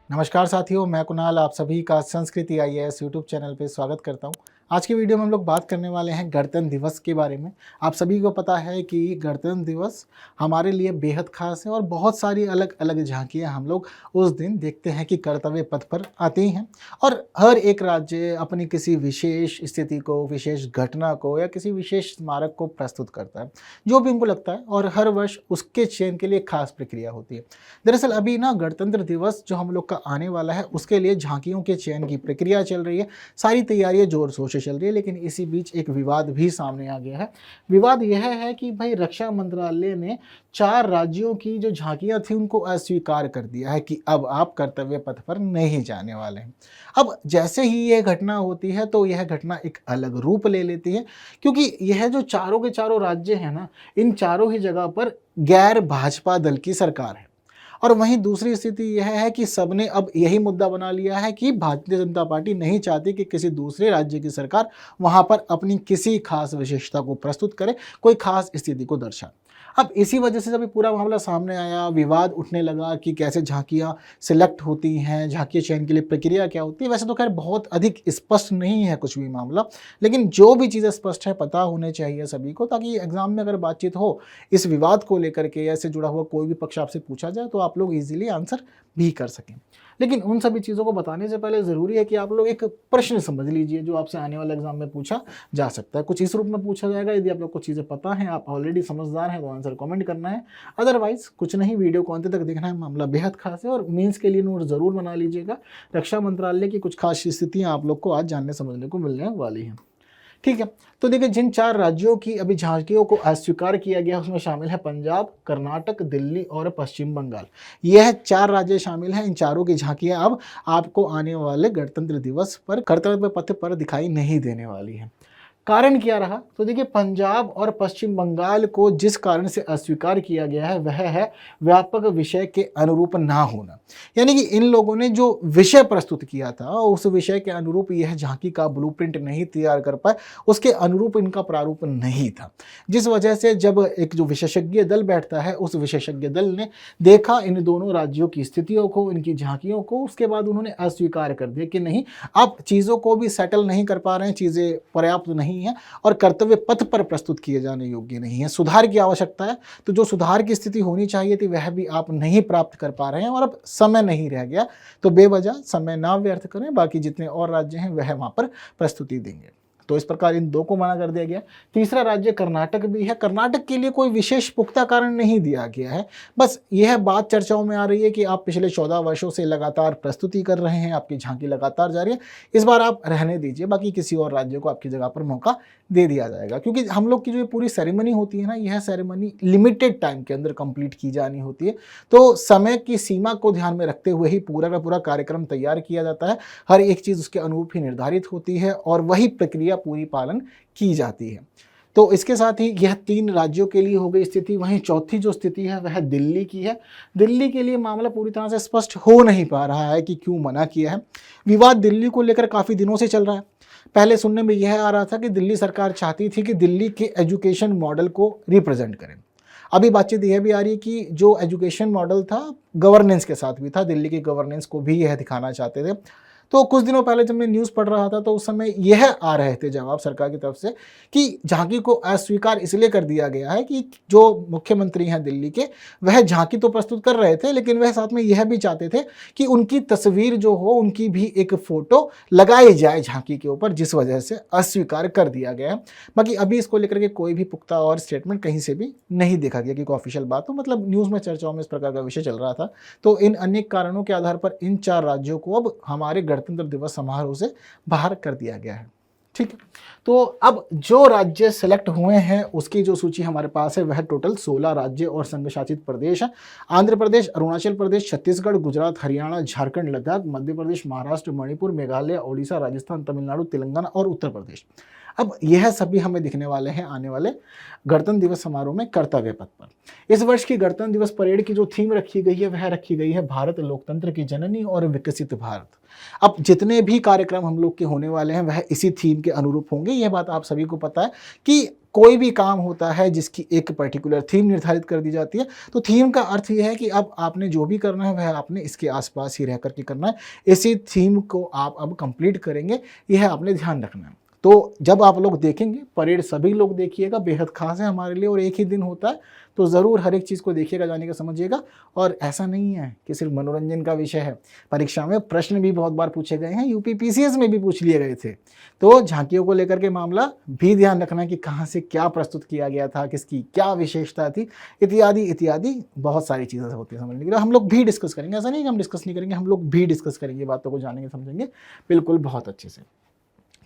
नमस्कार साथियों, मैं कुणाल आप सभी का संस्कृति आईएएस यूट्यूब चैनल पे स्वागत करता हूं। आज की वीडियो में हम लोग बात करने वाले हैं गणतंत्र दिवस के बारे में। आप सभी को पता है कि गणतंत्र दिवस हमारे लिए बेहद खास है और बहुत सारी अलग अलग झांकियां हम लोग उस दिन देखते हैं कि कर्तव्य पथ पर आती हैं। और हर एक राज्य अपनी किसी विशेष स्थिति को, विशेष घटना को या किसी विशेष स्मारक को प्रस्तुत करता है, जो भी उनको लगता है, और हर वर्ष उसके चयन के लिए खास प्रक्रिया होती है। दरअसल अभी ना गणतंत्र दिवस जो हम लोग का आने वाला है, उसके लिए झांकियों के चयन की प्रक्रिया चल रही है। सारी तैयारियां जोर शोर से चल रही है, लेकिन इसी बीच एक विवाद भी सामने आ गया है। विवाद यह है कि भाई रक्षा मंत्रालय ने 4 राज्यों की जो झांकियां थी उनको अस्वीकार कर दिया है कि अब आप कर्तव्य पथ पर नहीं जाने वाले हैं। अब जैसे ही यह घटना होती है तो यह घटना एक अलग रूप ले लेती है, क्योंकि यह जो चारों के चारों राज्य हैं ना, इन चारों ही जगह पर गैर भाजपा दल की सरकार है। और वहीं दूसरी स्थिति यह है कि सबने अब यही मुद्दा बना लिया है कि भारतीय जनता पार्टी नहीं चाहती कि किसी दूसरे राज्य की सरकार वहां पर अपनी किसी खास विशेषता को प्रस्तुत करे, कोई खास स्थिति को दर्शाए। अब इसी वजह से जब ये पूरा मामला सामने आया, विवाद उठने लगा कि कैसे झांकियां सिलेक्ट होती हैं, झांकी चयन के लिए प्रक्रिया क्या होती है। वैसे तो खैर बहुत अधिक स्पष्ट नहीं है कुछ भी मामला, लेकिन जो भी चीज़ें स्पष्ट है पता होने चाहिए सभी को, ताकि एग्जाम में अगर बातचीत हो इस विवाद को लेकर के या इससे जुड़ा हुआ कोई भी पक्ष आपसे पूछा जाए तो आप लोग इजीली आंसर भी कर सकें। लेकिन उन सभी चीज़ों को बताने से पहले ज़रूरी है कि आप लोग एक प्रश्न समझ लीजिए जो आपसे आने वाले एग्जाम में पूछा जा सकता है। कुछ इस रूप में पूछा जाएगा। यदि आप लोग को चीज़ें पता हैं, आप ऑलरेडी समझदार हैं, तो आंसर कमेंट करना है। अदरवाइज कुछ नहीं, वीडियो को अंत तक देखना है। मामला बेहद खास है और मीन्स के लिए नोट ज़रूर बना लीजिएगा। रक्षा मंत्रालय की कुछ खास स्थितियाँ आप लोग को आज जानने समझने को मिलने वाली हैं। ठीक है, तो देखिए जिन 4 राज्यों की अभी झांकियों को अस्वीकार किया गया उसमें शामिल है पंजाब, कर्नाटक, दिल्ली और पश्चिम बंगाल। यह 4 राज्य शामिल हैं। इन चारों की झांकियां अब आपको आने वाले गणतंत्र दिवस पर कर्तव्य पथ पर दिखाई नहीं देने वाली हैं। कारण क्या रहा? तो देखिए पंजाब और पश्चिम बंगाल को जिस कारण से अस्वीकार किया गया है वह है व्यापक विषय के अनुरूप ना होना। यानी कि इन लोगों ने जो विषय प्रस्तुत किया था उस विषय के अनुरूप यह झांकी का ब्लूप्रिंट नहीं तैयार कर पाए, उसके अनुरूप इनका प्रारूप नहीं था। जिस वजह से जब एक जो विशेषज्ञ दल बैठता है उस विशेषज्ञ दल ने देखा इन दोनों राज्यों की स्थितियों को, इनकी झांकियों को, उसके बाद उन्होंने अस्वीकार कर दिया कि नहीं, आप चीज़ों को भी सेटल नहीं कर पा रहे हैं, चीज़ें पर्याप्त नहीं है और कर्तव्य पथ पर प्रस्तुत किए जाने योग्य नहीं है। सुधार की आवश्यकता है। तो जो सुधार की स्थिति होनी चाहिए थी वह भी आप नहीं प्राप्त कर पा रहे हैं और अब समय नहीं रह गया, तो बेवजह समय ना व्यर्थ करें। बाकी जितने और राज्य हैं वह वहां पर प्रस्तुति देंगे। तो इस प्रकार इन 2 को मना कर दिया गया। तीसरा राज्य कर्नाटक भी है। कर्नाटक के लिए कोई विशेष पुख्ता कारण नहीं दिया गया है। बस यह बात चर्चाओं में आ रही है कि आप पिछले 14 वर्षों से लगातार प्रस्तुति कर रहे हैं, आपकी झांकी लगातार जारी है, इस बार आप रहने दीजिए, बाकी किसी और राज्य को आपकी जगह पर मौका दे दिया जाएगा। क्योंकि हम लोग की जो पूरी सेरेमनी होती है ना, यह सेरेमनी लिमिटेड टाइम के अंदर कंप्लीट की जानी होती है। तो समय की सीमा को ध्यान में रखते हुए ही पूरा का पूरा कार्यक्रम तैयार किया जाता है। हर एक चीज़ उसके अनुरूप ही निर्धारित होती है और वही प्रक्रिया पूरी पालन की जाती है। तो इसके साथ ही यह 3 राज्यों के लिए हो गई स्थिति। वहीं चौथी जो स्थिति है वह दिल्ली की है। दिल्ली के लिए मामला पूरी तरह से स्पष्ट हो नहीं पा रहा है कि क्यों मना किया है। विवाद दिल्ली को लेकर काफ़ी दिनों से चल रहा है। पहले सुनने में यह आ रहा था कि दिल्ली सरकार चाहती थी कि दिल्ली के एजुकेशन मॉडल को रिप्रेजेंट करें। अभी बातचीत यह भी आ रही है कि जो एजुकेशन मॉडल था गवर्नेंस के साथ भी था, दिल्ली की गवर्नेंस को भी यह दिखाना चाहते थे। तो कुछ दिनों पहले जब मैं न्यूज़ पढ़ रहा था तो उस समय यह आ रहे थे जवाब सरकार की तरफ से कि झांकी को अस्वीकार इसलिए कर दिया गया है कि जो मुख्यमंत्री हैं दिल्ली के, वह झांकी तो प्रस्तुत कर रहे थे, लेकिन वह साथ में यह भी चाहते थे कि उनकी तस्वीर जो हो, उनकी भी एक फ़ोटो लगाई जाए झांकी के ऊपर, जिस वजह से अस्वीकार कर दिया गया है। बाकी अभी इसको लेकर के कोई भी पुख्ता और स्टेटमेंट कहीं से भी नहीं देखा गया कि कोई ऑफिशियल बात हो। मतलब न्यूज़ में, चर्चाओं में इस प्रकार का विषय चल रहा था। तो इन अनेक कारणों के आधार पर इन 4 राज्यों को अब हमारे गणतंत्र दिवस समारोह से बाहर कर दिया गया है। ठीक है, तो अब जो राज्य सेलेक्ट हुए हैं उसकी जो सूची हमारे पास है वह टोटल 16 राज्य और संघ शासित प्रदेश है। आंध्र प्रदेश, अरुणाचल प्रदेश, छत्तीसगढ़, गुजरात, हरियाणा, झारखंड, लद्दाख, मध्य प्रदेश, महाराष्ट्र, मणिपुर, मेघालय, ओडिशा, राजस्थान, तमिलनाडु, तेलंगाना और उत्तर प्रदेश। अब यह सभी हमें दिखने वाले हैं आने वाले गणतंत्र दिवस समारोह में कर्तव्य पथ पर। इस वर्ष की गणतंत्र दिवस परेड की जो थीम रखी गई है वह रखी गई है भारत लोकतंत्र की जननी और विकसित भारत। अब जितने भी कार्यक्रम हम लोग के होने वाले हैं वह इसी थीम के अनुरूप होंगे। यह बात आप सभी को पता है कि कोई भी काम होता है जिसकी एक पर्टिकुलर थीम निर्धारित कर दी जाती है, तो थीम का अर्थ यह है कि अब आपने जो भी करना है वह आपने इसके आसपास ही रह करके करना है, इसी थीम को आप अब कंप्लीट करेंगे, यह आपने ध्यान रखना है। तो जब आप लोग देखेंगे परेड, सभी लोग देखिएगा, बेहद खास है हमारे लिए और एक ही दिन होता है, तो ज़रूर हर एक चीज़ को देखिएगा, जानिएगा, समझिएगा। और ऐसा नहीं है कि सिर्फ मनोरंजन का विषय है, परीक्षा में प्रश्न भी बहुत बार पूछे गए हैं, यूपी पीसीएस में भी पूछ लिए गए थे। तो झांकियों को लेकर के मामला भी ध्यान रखना कि कहाँ से क्या प्रस्तुत किया गया था, किसकी क्या विशेषता थी, इत्यादि इत्यादि बहुत सारी चीज़ें होती है समझने के लिए। हम लोग भी डिस्कस करेंगे, ऐसा नहीं कि हम डिस्कस नहीं करेंगे, हम लोग भी डिस्कस करेंगे, बातों को जानेंगे, समझेंगे बिल्कुल बहुत अच्छे से।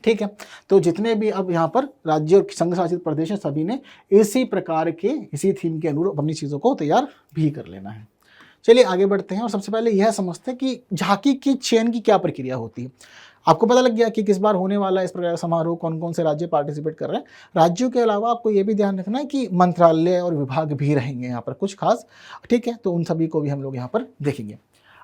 ठीक है, तो जितने भी अब यहाँ पर राज्य और संघ शासित प्रदेश हैं, सभी ने इसी प्रकार के, इसी थीम के अनुरूप अपनी चीज़ों को तैयार भी कर लेना है। चलिए आगे बढ़ते हैं और सबसे पहले यह समझते हैं कि झांकी की चयन की क्या प्रक्रिया होती है। आपको पता लग गया कि किस बार होने वाला है इस प्रकार का समारोह, कौन कौन से राज्य पार्टिसिपेट कर रहे हैं। राज्यों के अलावा आपको ये भी ध्यान रखना है कि मंत्रालय और विभाग भी रहेंगे यहाँ पर कुछ खास। ठीक है, तो उन सभी को भी हम लोग यहाँ पर देखेंगे।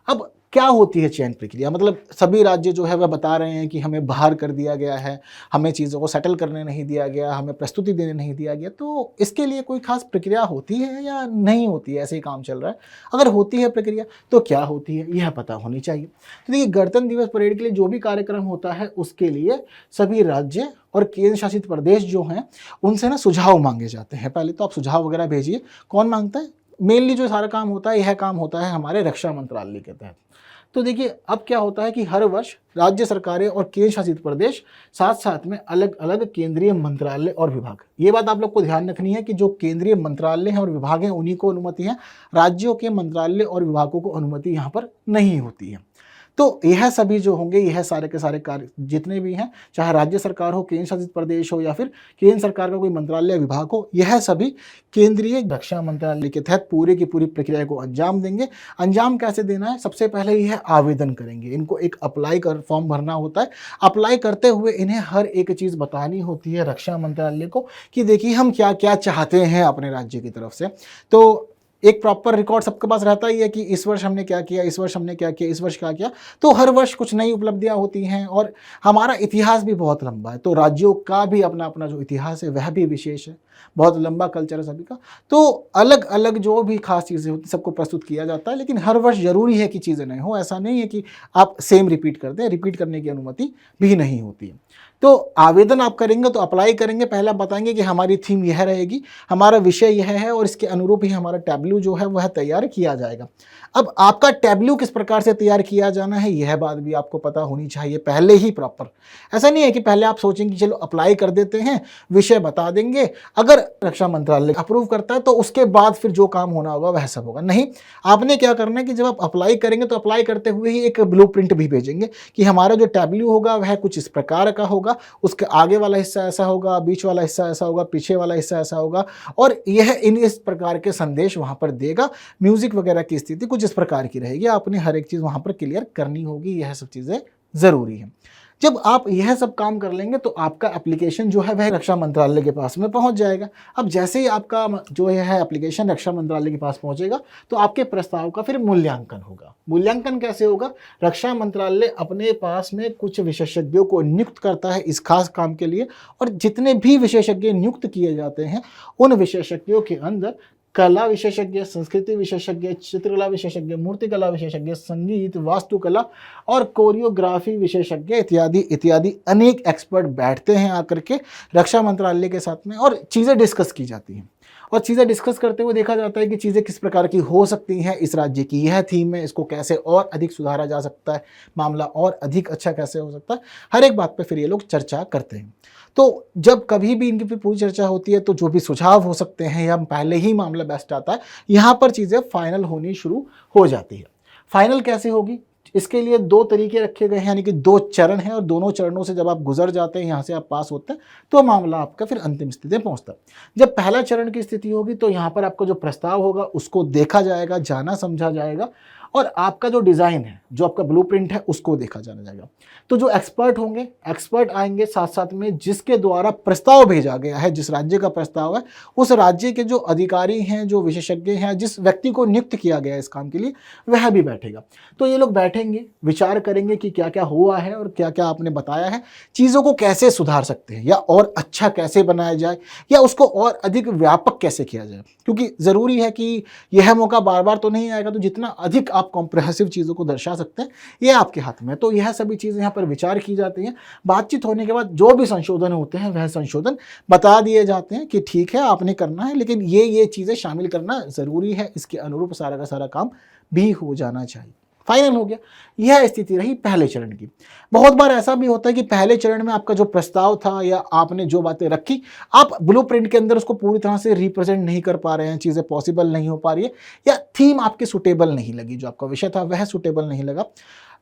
अब क्या होती है चयन प्रक्रिया, मतलब सभी राज्य जो है वह बता रहे हैं कि हमें बाहर कर दिया गया है, हमें चीज़ों को सेटल करने नहीं दिया गया, हमें प्रस्तुति देने नहीं दिया गया, तो इसके लिए कोई खास प्रक्रिया होती है या नहीं होती है, ऐसे ही काम चल रहा है। अगर होती है प्रक्रिया तो क्या होती है यह पता होनी चाहिए। तो देखिए, गणतंत्र दिवस परेड के लिए जो भी कार्यक्रम होता है उसके लिए सभी राज्य और केंद्र शासित प्रदेश जो हैं उनसे ना सुझाव मांगे जाते हैं। पहले तो आप सुझाव वगैरह भेजिए। कौन मांगता है? मेनली जो सारा काम होता है, यह काम होता है हमारे रक्षा मंत्रालय के तहत। तो देखिए, अब क्या होता है कि हर वर्ष राज्य सरकारें और केंद्र शासित प्रदेश साथ साथ में अलग अलग केंद्रीय मंत्रालय और विभाग, ये बात आप लोग को ध्यान रखनी है कि जो केंद्रीय मंत्रालय हैं और विभाग हैं उन्हीं को अनुमति है, राज्यों के मंत्रालय और विभागों को अनुमति यहाँ पर नहीं होती है। तो यह सभी जो होंगे, यह सारे के सारे कार्य जितने भी हैं, चाहे राज्य सरकार हो, केंद्र शासित प्रदेश हो या फिर केंद्र सरकार का कोई मंत्रालय विभाग हो, यह सभी केंद्रीय रक्षा मंत्रालय के तहत पूरी की पूरी प्रक्रिया को अंजाम देंगे। अंजाम कैसे देना है? सबसे पहले यह आवेदन करेंगे, इनको एक अप्लाई कर फॉर्म भरना होता है। अप्लाई करते हुए इन्हें हर एक चीज़ बतानी होती है रक्षा मंत्रालय को कि देखिए हम क्या क्या चाहते हैं अपने राज्य की तरफ से। तो एक प्रॉपर रिकॉर्ड सबके पास रहता ही है कि इस वर्ष हमने क्या किया, इस वर्ष हमने क्या किया, इस वर्ष क्या किया। तो हर वर्ष कुछ नई उपलब्धियां होती हैं और हमारा इतिहास भी बहुत लंबा है, तो राज्यों का भी अपना अपना जो इतिहास है वह भी विशेष है, बहुत लंबा कल्चर है सभी का। तो अलग अलग जो भी खास चीज़ें होती सबको प्रस्तुत किया जाता है, लेकिन हर वर्ष जरूरी है कि चीज़ें नहीं हो। ऐसा नहीं है कि आप सेम रिपीट कर दें, रिपीट करने की अनुमति भी नहीं होती है। तो आवेदन आप करेंगे, तो अप्लाई करेंगे, पहले आप बताएंगे कि हमारी थीम यह रहेगी, हमारा विषय यह है और इसके अनुरूप ही हमारा टैब्लू जो है वह तैयार किया जाएगा। अब आपका टैब्लू किस प्रकार से तैयार किया जाना है यह बात भी आपको पता होनी चाहिए पहले ही प्रॉपर। ऐसा नहीं है कि पहले आप सोचेंगे चलो अप्लाई कर देते हैं, विषय बता देंगे, अगर रक्षा मंत्रालय अप्रूव करता है तो उसके बाद फिर जो काम होना होगा वह सब होगा। नहीं, आपने क्या करना है कि जब आप अप्लाई करेंगे तो अप्लाई करते हुए ही एक ब्लूप्रिंट भी भेजेंगे कि हमारा जो टैब्लू होगा वह कुछ इस प्रकार का होगा, उसके आगे वाला हिस्सा ऐसा होगा, बीच वाला हिस्सा ऐसा होगा, पीछे वाला हिस्सा ऐसा होगा, और यह इस प्रकार के संदेश वहां पर देगा। म्यूजिक वगैरह की स्थिति कुछ इस प्रकार की रहेगी, आपने हर एक चीज वहां पर क्लियर करनी होगी, यह सब चीजें जरूरी है। जब आप यह सब काम कर लेंगे तो आपका एप्लीकेशन जो है वह रक्षा मंत्रालय के पास में पहुंच जाएगा। अब जैसे ही आपका जो है एप्लीकेशन रक्षा मंत्रालय के पास पहुंचेगा तो आपके प्रस्ताव का फिर मूल्यांकन होगा। मूल्यांकन कैसे होगा? रक्षा मंत्रालय अपने पास में कुछ विशेषज्ञों को नियुक्त करता है इस खास काम के लिए, और जितने भी विशेषज्ञ नियुक्त किए जाते हैं उन विशेषज्ञों के अंदर कला विशेषज्ञ, संस्कृति विशेषज्ञ, चित्रकला विशेषज्ञ, मूर्तिकला विशेषज्ञ, संगीत, वास्तुकला और कोरियोग्राफी विशेषज्ञ इत्यादि इत्यादि अनेक एक्सपर्ट बैठते हैं आकर के रक्षा मंत्रालय के साथ में, और चीज़ें डिस्कस की जाती हैं। और चीज़ें डिस्कस करते हुए देखा जाता है कि चीज़ें किस प्रकार की हो सकती हैं, इस राज्य की यह थीम है, इसको कैसे और अधिक सुधारा जा सकता है, मामला और अधिक अच्छा कैसे हो सकता है, हर एक बात पे फिर ये लोग चर्चा करते हैं। तो जब कभी भी इनकी फिर पूरी चर्चा होती है तो जो भी सुझाव हो सकते हैं या पहले ही मामला बेस्ट आता है, यहाँ पर चीज़ें फाइनल होनी शुरू हो जाती है। फाइनल कैसे होगी? इसके लिए दो तरीके रखे गए हैं, यानी कि दो चरण हैं, और दोनों चरणों से जब आप गुजर जाते हैं, यहाँ से आप पास होते हैं, तो मामला आपका फिर अंतिम स्थिति में पहुँचता है। जब पहला चरण की स्थिति होगी तो यहाँ पर आपका जो प्रस्ताव होगा उसको देखा जाएगा, जाना समझा जाएगा, और आपका जो डिज़ाइन है, जो आपका ब्लूप्रिंट है, उसको देखा जाना जाएगा। तो जो एक्सपर्ट होंगे, एक्सपर्ट आएंगे साथ साथ में, जिसके द्वारा प्रस्ताव भेजा गया है, जिस राज्य का प्रस्ताव है, उस राज्य के जो अधिकारी हैं, जो विशेषज्ञ हैं, जिस व्यक्ति को नियुक्त किया गया है इस काम के लिए, वह भी बैठेगा। तो ये लोग बैठेंगे, विचार करेंगे कि क्या क्या हुआ है और क्या क्या आपने बताया है, चीज़ों को कैसे सुधार सकते हैं या और अच्छा कैसे बनाया जाए या उसको और अधिक व्यापक कैसे किया जाए। क्योंकि ज़रूरी है कि यह मौका बार बार तो नहीं आएगा, तो जितना अधिक आप कॉम्प्रिहेंसिव चीज़ों को दर्शा सकते हैं ये आपके हाथ में है। तो यह सभी चीज़ें यहाँ पर विचार की जाती हैं। बातचीत होने के बाद जो भी संशोधन होते हैं वह संशोधन बता दिए जाते हैं कि ठीक है आपने करना है, लेकिन ये चीज़ें शामिल करना ज़रूरी है, इसके अनुरूप सारा का सारा काम भी हो जाना चाहिए। फाइनल हो गया। यह स्थिति रही पहले चरण की। बहुत बार ऐसा भी होता है कि पहले चरण में आपका जो प्रस्ताव था या आपने जो बातें रखी, आप ब्लूप्रिंट के अंदर उसको पूरी तरह से रिप्रेजेंट नहीं कर पा रहे हैं, चीज़ें पॉसिबल नहीं हो पा रही है, या थीम आपकी सुटेबल नहीं लगी, जो आपका विषय था वह सुटेबल नहीं लगा,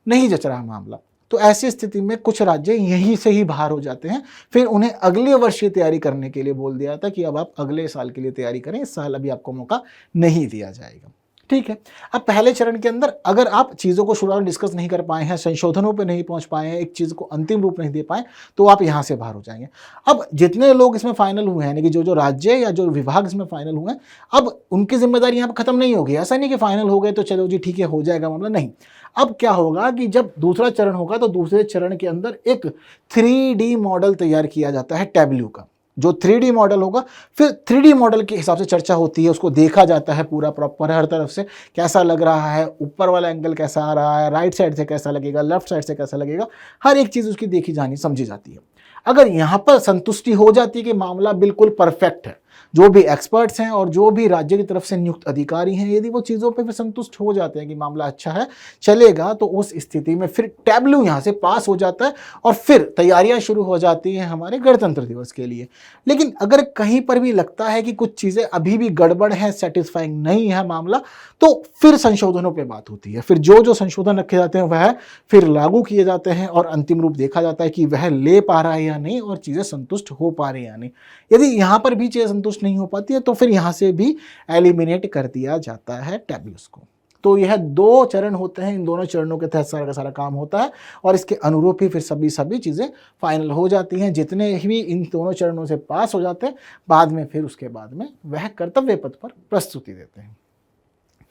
नहीं जच रहा मामला। तो ऐसी स्थिति में कुछ राज्य यहीं से ही बाहर हो जाते हैं। फिर उन्हें अगले वर्ष की तैयारी करने के लिए बोल दिया था कि अब आप अगले साल के लिए तैयारी करें, इस साल अभी आपको मौका नहीं दिया जाएगा। ठीक है। अब पहले चरण के अंदर अगर आप चीज़ों को शुरुआत में डिस्कस नहीं कर पाए हैं, संशोधनों पे नहीं पहुंच पाए हैं, एक चीज़ को अंतिम रूप नहीं दे पाए, तो आप यहाँ से बाहर हो जाएंगे। अब जितने लोग इसमें फाइनल हुए हैं, यानी कि जो राज्य या जो विभाग इसमें फाइनल हुए हैं, अब उनकी जिम्मेदारी यहाँ पर खत्म नहीं होगी। ऐसा नहीं कि फाइनल हो गए तो चलो जी ठीक है हो जाएगा मामला, नहीं। अब क्या होगा कि जब दूसरा चरण होगा तो दूसरे चरण के अंदर एक 3D मॉडल तैयार किया जाता है टैब्ल्यू का। जो 3D मॉडल होगा, फिर 3D मॉडल के हिसाब से चर्चा होती है, उसको देखा जाता है पूरा प्रॉपर हर तरफ से कैसा लग रहा है, ऊपर वाला एंगल कैसा आ रहा है, राइट साइड से कैसा लगेगा, लेफ्ट साइड से कैसा लगेगा, हर एक चीज़ उसकी देखी जानी समझी जाती है। अगर यहाँ पर संतुष्टि हो जाती है कि मामला बिल्कुल परफेक्ट है, जो भी एक्सपर्ट्स हैं और जो भी राज्य की तरफ से नियुक्त अधिकारी हैं, यदि वो चीज़ों पे फिर संतुष्ट हो जाते हैं कि मामला अच्छा है, चलेगा, तो उस स्थिति में फिर टैब्लू यहाँ से पास हो जाता है और फिर तैयारियां शुरू हो जाती हैं हमारे गणतंत्र दिवस के लिए। लेकिन अगर कहीं पर भी लगता है कि कुछ चीज़ें अभी भी गड़बड़ हैं, सेटिस्फाइंग नहीं है मामला, तो फिर संशोधनों पर बात होती है। फिर जो संशोधन रखे जाते हैं वह फिर लागू किए जाते हैं और अंतिम रूप देखा जाता है कि वह ले पा रहा है या नहीं और चीज़ें संतुष्ट हो पा रही है या नहीं। यदि यहाँ पर भी चीज़ें संतुष्ट नहीं हो पाती है तो फिर यहाँ से भी एलिमिनेट कर दिया जाता है टैब्लूस को। तो यह 2 चरण होते हैं, इन दोनों चरणों के तहत सारा का सारा काम होता है और इसके अनुरूप ही फिर सभी चीज़ें फाइनल हो जाती हैं। जितने भी इन दोनों चरणों से पास हो जाते हैं, बाद में फिर उसके बाद में वह कर्तव्य पथ पर प्रस्तुति देते हैं।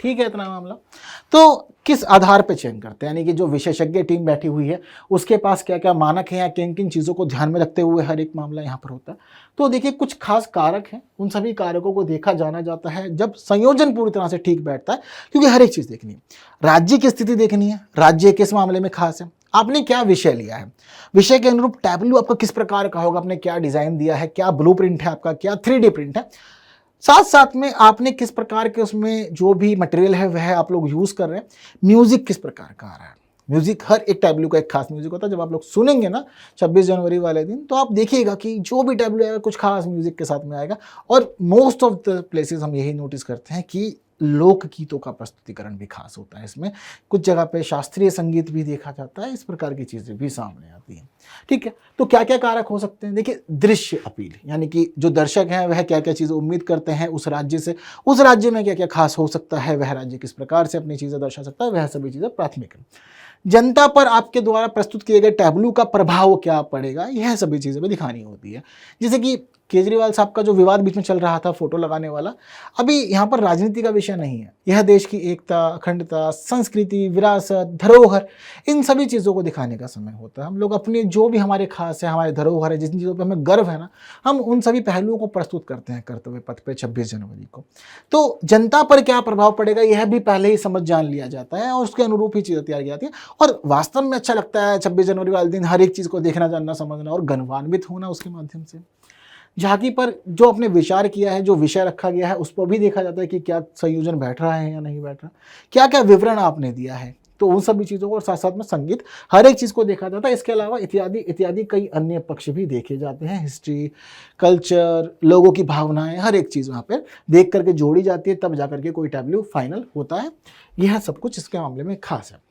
ठीक है, इतना मामला। तो किस आधार पे चयन करते हैं, यानी कि जो विशेषज्ञ टीम बैठी हुई है उसके पास क्या क्या मानक हैं या किन किन चीज़ों को ध्यान में रखते हुए हर एक मामला यहाँ पर होता है। तो देखिए कुछ खास कारक हैं, उन सभी कारकों को देखा जाना जाता है जब संयोजन पूरी तरह से ठीक बैठता है, क्योंकि हर एक चीज़ देखनी है। राज्य की स्थिति देखनी है, राज्य किस मामले में खास है, आपने क्या विषय लिया है, विषय के अनुरूप टैब्लू आपका किस प्रकार का होगा, आपने क्या डिज़ाइन दिया है, क्या ब्लूप्रिंट है आपका, क्या 3D प्रिंट है, साथ साथ में आपने किस प्रकार के उसमें जो भी मटेरियल है वह आप लोग यूज़ कर रहे हैं, म्यूज़िक किस प्रकार का आ रहा है। म्यूज़िक हर एक टैब्लू का एक खास म्यूज़िक होता है। जब आप लोग सुनेंगे ना 26 जनवरी वाले दिन, तो आप देखिएगा कि जो भी टैब्लू आएगा कुछ खास म्यूज़िक के साथ में आएगा। और मोस्ट ऑफ द प्लेसेस हम यही नोटिस करते हैं कि लोकगीतों का प्रस्तुतिकरण भी खास होता है इसमें, कुछ जगह पे शास्त्रीय संगीत भी देखा जाता है, इस प्रकार की चीज़ें भी सामने आती हैं। ठीक है, तो क्या क्या कारक हो सकते हैं, देखिए दृश्य अपील, यानी कि जो दर्शक हैं वह क्या क्या चीज़ें उम्मीद करते हैं उस राज्य से, उस राज्य में क्या क्या खास हो सकता है, वह राज्य किस प्रकार से अपनी चीज़ें दर्शा सकता है, वह सभी चीज़ें प्राथमिक है। जनता पर आपके द्वारा प्रस्तुत किए गए टैब्लू का प्रभाव क्या पड़ेगा, यह सभी चीज़ें भी दिखानी होती है। जैसे कि केजरीवाल साहब का जो विवाद बीच में चल रहा था फोटो लगाने वाला, अभी यहाँ पर राजनीति का विषय नहीं है, यह देश की एकता, अखंडता, संस्कृति, विरासत, धरोहर, इन सभी चीज़ों को दिखाने का समय होता है। हम लोग अपने जो भी हमारे खास है, हमारे धरोहर है, जिन चीज़ों पर हमें गर्व है ना, हम उन सभी पहलुओं को प्रस्तुत करते हैं कर्तव्य पथ पे 26 जनवरी को। तो जनता पर क्या प्रभाव पड़ेगा यह भी पहले ही समझ जान लिया जाता है और उसके अनुरूप ही चीज़ें तैयार की जाती है। और वास्तव में अच्छा लगता है 26 जनवरी वाले दिन हर एक चीज़ को देखना, जानना, समझना और गौरवान्वित होना उसके माध्यम से। झांकी पर जो आपने विचार किया है, जो विषय रखा गया है, उस पर भी देखा जाता है कि क्या संयोजन बैठ रहा है या नहीं बैठ रहा, क्या क्या विवरण आपने दिया है, तो उन सभी चीज़ों को, और साथ साथ में संगीत, हर एक चीज़ को देखा जाता है। इसके अलावा इत्यादि इत्यादि कई अन्य पक्ष भी देखे जाते हैं, हिस्ट्री, कल्चर, लोगों की भावनाएं, हर एक चीज़ वहाँ पर देख करके जोड़ी जाती है, तब जाकर के कोई टैब्लू फाइनल होता है। यह सब कुछ इसके मामले में खास है।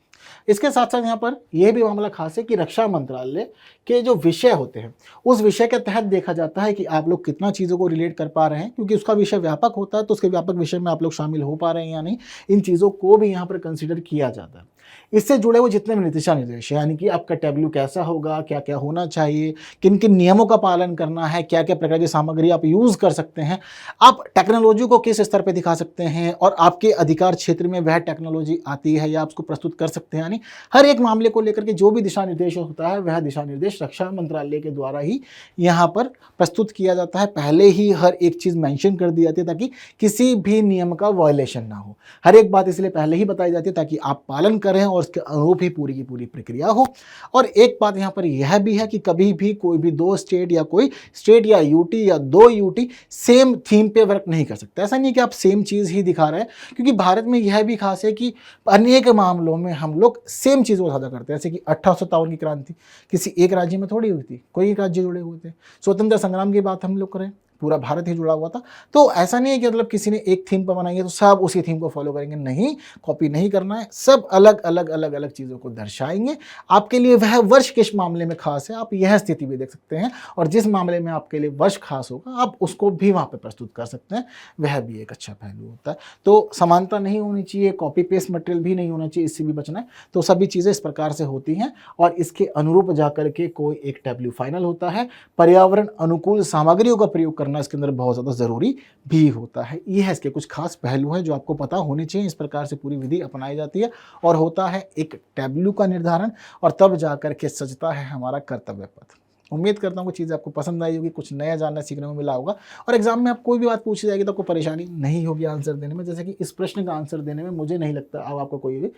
इसके साथ साथ यहाँ पर यह भी मामला खास है कि रक्षा मंत्रालय के जो विषय होते हैं उस विषय के तहत देखा जाता है कि आप लोग कितना चीज़ों को रिलेट कर पा रहे हैं, क्योंकि उसका विषय व्यापक होता है तो उसके व्यापक विषय में आप लोग शामिल हो पा रहे हैं या नहीं, इन चीज़ों को भी यहाँ पर कंसिडर किया जाता है। इससे जुड़े हुए जितने भी दिशा निर्देश हैं, यानी कि आपका टैब्लू कैसा होगा, क्या क्या होना चाहिए, किन किन नियमों का पालन करना है, क्या क्या प्रकार की सामग्री आप यूज़ कर सकते हैं, आप टेक्नोलॉजी को किस स्तर पे दिखा सकते हैं और आपके अधिकार क्षेत्र में वह टेक्नोलॉजी आती है या आप उसको प्रस्तुत कर सकते हैं, यानी हर एक मामले को लेकर के जो भी दिशा निर्देश होता है वह दिशा निर्देश रक्षा मंत्रालय के द्वारा ही यहाँ पर प्रस्तुत किया जाता है। पहले ही हर एक चीज़ मेंशन कर दी जाती है ताकि किसी भी नियम का वायलेशन ना हो। हर एक बात इसलिए पहले ही बताई जाती है ताकि आप पालन करें और उसके अनुरूप ही पूरी की पूरी प्रक्रिया हो। और एक बात यहाँ पर यह भी है कि कभी भी कोई भी दो स्टेट या कोई स्टेट या यूटी या दो यूटी सेम थीम पे वर्क नहीं कर सकते। ऐसा नहीं कि आप सेम चीज़ ही दिखा रहे हैं, क्योंकि भारत में यह भी खास है कि अनेक मामलों में हम लोग सेम चीज़ को साझा करते हैं। जैसे कि 1857 की क्रांति किसी एक राज्य में थोड़ी हुई थी, कोई एक राज्य जुड़े हुए थे। स्वतंत्रता संग्राम की बात हम लोग करें, पूरा भारत ही जुड़ा हुआ था। तो ऐसा नहीं है कि मतलब किसी ने एक थीम पर बनाई है तो सब उसी थीम को फॉलो करेंगे, नहीं, कॉपी नहीं करना है। सब अलग अलग अलग अलग चीज़ों को दर्शाएंगे। आपके लिए वह वर्ष किस मामले में खास है आप यह स्थिति भी देख सकते हैं, और जिस मामले में आपके लिए वर्ष खास होगा आप उसको भी वहाँ पर प्रस्तुत कर सकते हैं। वह भी एक अच्छा पहलू होता है। तो समानता नहीं होनी चाहिए, कॉपी पेस्ट मटेरियल भी नहीं होना चाहिए, इससे भी बचना है। तो सभी चीज़ें इस प्रकार से होती हैं और इसके अनुरूप जाकर के कोई एक टैब्लू फाइनल होता है। पर्यावरण अनुकूल सामग्रियों का प्रयोग करना इसके अंदर बहुत ज़्यादा ज़रूरी भी होता है। यह इसके कुछ खास पहलू हैं जो आपको पता होने चाहिए। इस प्रकार से पूरी विधि अपनाई जाती है और होता है एक टैब्लू का निर्धारण, और तब जाकर के सजता है हमारा कर्तव्य पथ। उम्मीद करता हूँ कि चीज़ आपको पसंद आई होगी, कुछ नया जानना सीखने को मिला होगा, और एग्जाम में आप कोई भी बात पूछी जाएगी तो आपको परेशानी नहीं होगी आंसर देने में। जैसे कि इस प्रश्न का आंसर देने में मुझे नहीं लगता अब आपको कोई भी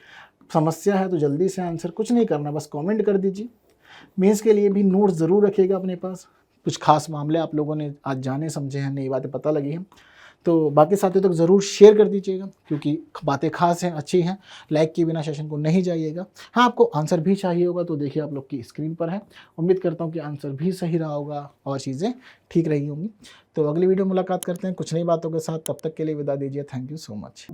समस्या है, तो जल्दी से आंसर कुछ नहीं करना, बस कॉमेंट कर दीजिए। मेंस के लिए भी नोट्स ज़रूर रखिएगा अपने पास। कुछ खास मामले आप लोगों ने आज जाने समझे हैं, नई बातें पता लगी हैं, तो बाकी साथियों तक ज़रूर शेयर कर दीजिएगा, क्योंकि बातें खास हैं, अच्छी हैं। लाइक के बिना सेशन को नहीं जाइएगा। हाँ, आपको आंसर भी चाहिए होगा तो देखिए आप लोग की स्क्रीन पर है। उम्मीद करता हूँ कि आंसर भी सही रहा होगा और चीज़ें ठीक रही होंगी। तो अगली वीडियो मुलाकात करते हैं कुछ नई बातों के साथ। तब तक के लिए विदा दीजिए। Thank you so much.